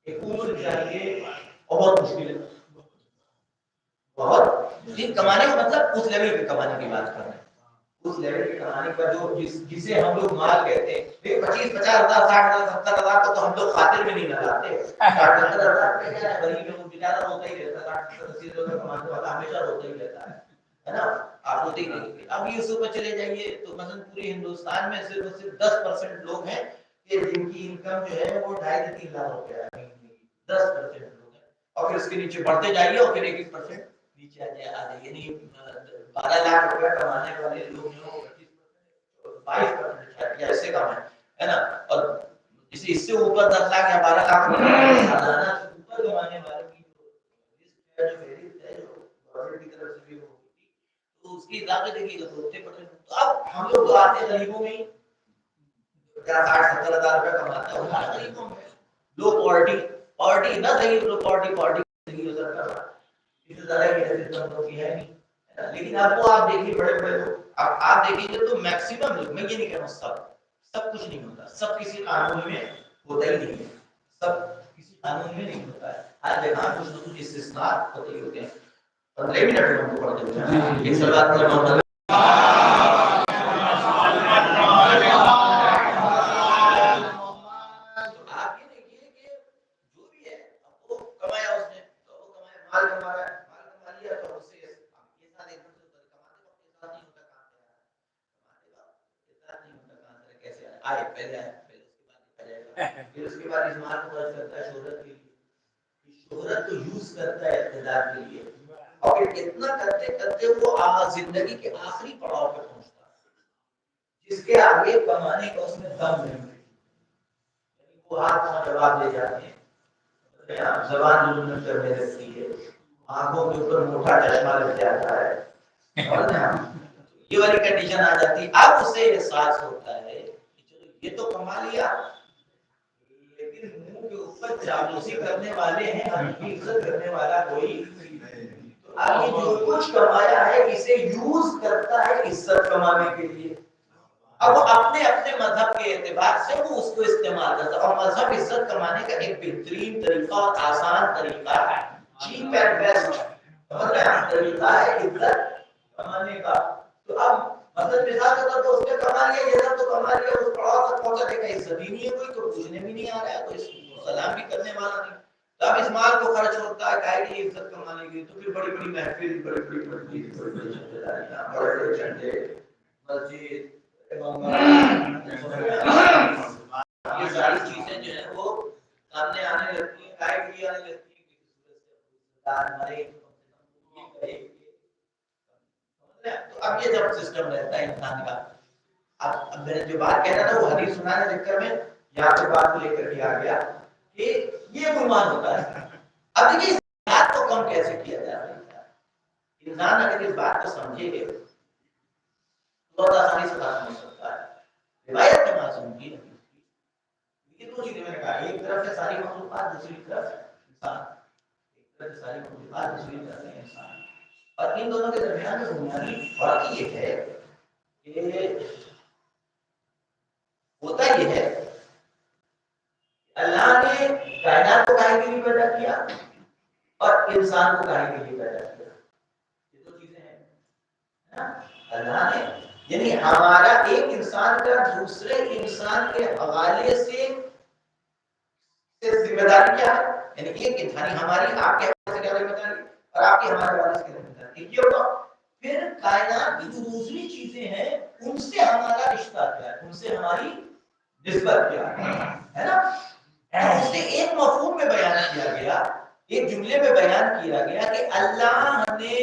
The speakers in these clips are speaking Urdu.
ایک اصول چاہیے، بہت مشکل ہے، بہت دن کمانے کا مطلب اس لیول پہ کمانے کی بات کر رہے ہیں، اس لیول پہ کمانے کا جو جسے ہم لوگ مال کہتے ہیں. 25,000 50,000 60,000 70,000 کو تو ہم لوگ خاطر میں نہیں لگاتے. 60,000 کا کیا ہے، غریب لوگ بیچارہ ہوتا ہی رہتا ہے، 60,000 کمانے والا ہمیشہ ہوتا ہی رہتا ہے نا. آپ ہوتے ہی نہیں. اب یہ اس پر چلے جائیے تو مثلا پورے ہندوستان میں صرف 10% لوگ ہیں کہ جن کی انکم جو ہے وہ 2.5 سے 3 لاکھ روپے ہے. 10% لوگ ہیں، اور پھر اس کے نیچے بڑھتے جائیے اور پھر 1% نیچے آ جائے. یعنی 12 لاکھ روپے کمانے والے لوگ جو 22% یا ایسے کم ہے نا. اور اس سے اوپر 10 لاکھ یا 12 لاکھ روپے سالانہ اوپر کمانے والے کی جو فہرست ہے جو گورنمنٹ کی طرف سے بھی ہوگی تو اس کی اضافے دیکھیے گا تو 80%. تو اب ہم لوگ تو آتے ہیں غریبوں میں 60-70,000 روپے کماتا ہے، وہ سارا غریبوں میں. لو پاورٹی نہ صحیح، لو پاورٹی صحیح ہو سکتا ہے، اس سے زیادہ کی حیثیت ہم لوگ کی ہے نہیں. لیکن آپ کو آپ دیکھیے بڑے بڑے لوگ آپ دیکھیں گے تو میکسیمم لوگ، میں یہ نہیں کہہ رہا ہوں سب کچھ نہیں ہوتا، سب کسی قانون میں ہوتا ہی نہیں ہے، سب کسی قانون میں نہیں ہوتا ہے. ہر جگہ کچھ نہ کچھ استثناء ہوتے ہی ہوتے ہیں. 15 منٹ میں ہم کو پڑھ دیتے ہیں ایک سوال پڑھ محمد پھر اس کے بعد اسمار کو خرچ کرتا ہے شہرت کے لیے، شہرت کو یوز کرتا ہے اقتدار کے لیے، اور پھر اتنا کرتے کرتے وہ زندگی کے آخری پڑاؤ پہ پہنچتا ہے جس کے آگے کمانے کا اس میں دم نہیں. وہ ہاتھ کا جواب دے جاتے ہیں، زبان ظلم کرنے لگتی ہے، آنکھوں کے اوپر موٹا چشمہ لگ جاتا ہے، اور یہ والی کنڈیشن آ جاتی ہے. اب اسے احساس ہوتا ہے کہ چلو یہ تو کما لیا، لیکن منہ کے اوپر چاپلوسی کرنے والے ہیں، ہم کی عزت کرنے والا کوئی نہیں. تو اب یہ جو کچھ کمایا ہے اسے یوز کرتا ہے عزت کمانے کے لیے. اب وہ اپنے مذہب کے اعتبار سے وہ اس کو استعمال کرتا ہے، اور مذہب عزت کمانے کا ایک بہترین طریقہ اور آسان طریقہ ہے، چیپ اینڈ بیسٹ طریقہ ہے عزت کمانے کا. تو اب مذہب مثال کے طور پر اس نے کما لیا، یہ سب تو کما لیا، اس پڑاؤ تک پہنچانے کا عزت ہی نہیں ہے کوئی، تو پوچھنے بھی نہیں آ رہا ہے، تو اس کو سلام بھی کرنے والا نہیں. تب اس مال کو خرچ ہوتا ہے کائے کی عزت کمانے کی. تو پھر بڑی بڑی محفل، بڑی بڑی چندریاں، بڑے بڑے جھنڈے، مسجد، یہ ساری چیزیں جو ہیں وہ سامنے آنے لگتی ہیں، کائے کی آنے لگتی ہیں کہ تو اب یہ جب سسٹم رہتا ہے انسان کا. اب میں نے جو بات کہہ رہا تھا وہ حدیث سنانے کے چکر میں یہاں سے بات کو لے کر کے آ گیا کہ یہ گمان ہوتا ہے. اب دیکھیے اس بات کو کم کیسے کیا جا سکتا ہے. انسان اگر اس بات کو سمجھے گے تو بہت آسانی سے بات سمجھ سکتا ہے. روایت میں معصوم کی یہ دو چیزیں میں نے کہا، ایک طرف سے ساری مخلوقات، دوسری طرف انسان. ایک طرف سے ساری مخلوقات، دوسری طرف سے انسان. اور ان دونوں کے درمیان میں بنیادی فرق یہ ہے کہ ہوتا یہ ہے اللہ نے کائنات کو کائے کے لیے پیدا کیا اور انسان کو کائے کے لیے پیدا کیا. یہ دو چیزیں ہیں. اللہ نے یعنی ہمارا ایک انسان کا دوسرے انسان کے حوالے سے ذمہ داری کیا ہے، یعنی ایک انسانی ہماری آپ کے حوالے سے کیا ذمہ داری اور آپ کے ہمارے حوالے سے کیا ذمہ داری. یہ ہوگا. پھر کائنات کی جو دوسری چیزیں ہیں ان سے ہمارا رشتہ کیا ہے، ان سے ہماری نسبت کیا ہے نا. اسے ایک مفہوم میں بیان کیا گیا، ایک جملے میں بیان کیا گیا کہ اللہ نے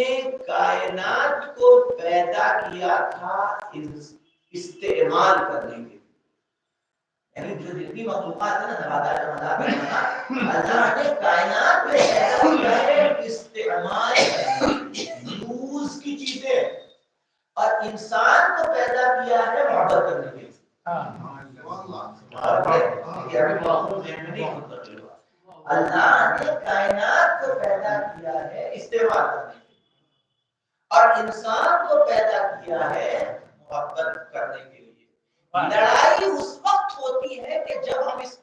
کائنات کو پیدا کیا تھا استعمال کرنے کے لیے. یعنی جو جتنی مخلوقات ہیں نا، نباتات، اللہ نے کائنات میں پیدا کیا ہے استعمال یوز کی چیزیں، اور انسان کو پیدا کیا ہے محبت کرنے کے لیے. اللہ نے کائنات کو پیدا کیا ہے استعمال کرنے کے لیے، اور انسان کو پیدا کیا ہے محبت کرنے کے لیے. لڑائی اس وقت ہوتی ہے کہ جب ہم اس